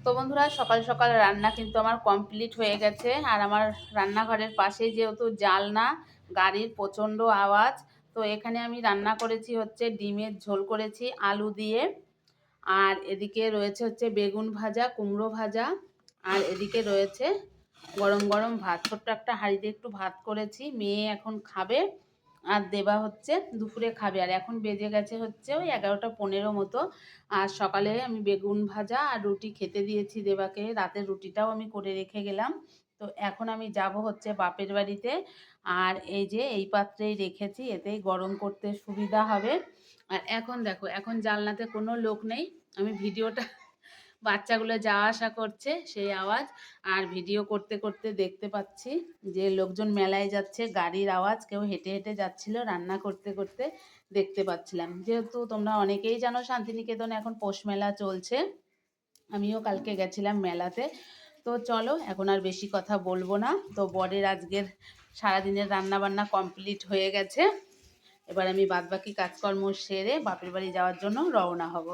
তো বন্ধুরা, সকাল সকাল রান্না কিন্তু আমার কমপ্লিট হয়ে গেছে। আর আমার রান্নাঘরের পাশেই যেহেতু জানলা, গাড়ির প্রচণ্ড আওয়াজ। তো এখানে আমি রান্না করেছি হচ্ছে ডিমের ঝোল করেছি আলু দিয়ে। আর এদিকে রয়েছে হচ্ছে বেগুন ভাজা, কুমড়ো ভাজা। আর এদিকে রয়েছে গরম গরম ভাত। ছোট্ট একটা হাঁড়িতে একটু ভাত করেছি, মেয়ে এখন খাবে। আর দেবা হচ্ছে দুপুরে খাবে। আর এখন বেজে গেছে হচ্ছে ওই 11টা 15 মতো। আর সকালে আমি বেগুন ভাজা আর রুটি খেতে দিয়েছি দেবাকে, রাতের রুটিটাও আমি করে রেখে গেলাম। তো এখন আমি যাব হচ্ছে বাপের বাড়িতে। আর এই যে এই পাত্রেই রেখেছি, এতেই গরম করতে সুবিধা হবে। আর এখন দেখো, এখন জানলাতে কোনো লোক নেই। আমি ভিডিওটা বাচ্চাগুলো যাওয়া আসা করছে সেই আওয়াজ। আর ভিডিও করতে করতে দেখতে পাচ্ছি যে লোকজন মেলায় যাচ্ছে, গাড়ির আওয়াজ, কেউ হেঁটে হেঁটে যাচ্ছিল। রান্না করতে করতে দেখতে পাচ্ছিলাম। যেহেতু তোমরা অনেকেই জানো শান্তিনিকেতনে এখন পৌষ মেলা চলছে, আমিও কালকে গেছিলাম মেলাতে। তো চলো, এখন আর বেশি কথা বলবো না। তো বরের আজকের সারাদিনের রান্না বান্না কমপ্লিট হয়ে গেছে। এবার আমি বাদবাকি কাজকর্ম সেরে বাপের বাড়ি যাওয়ার জন্য রওনা হব।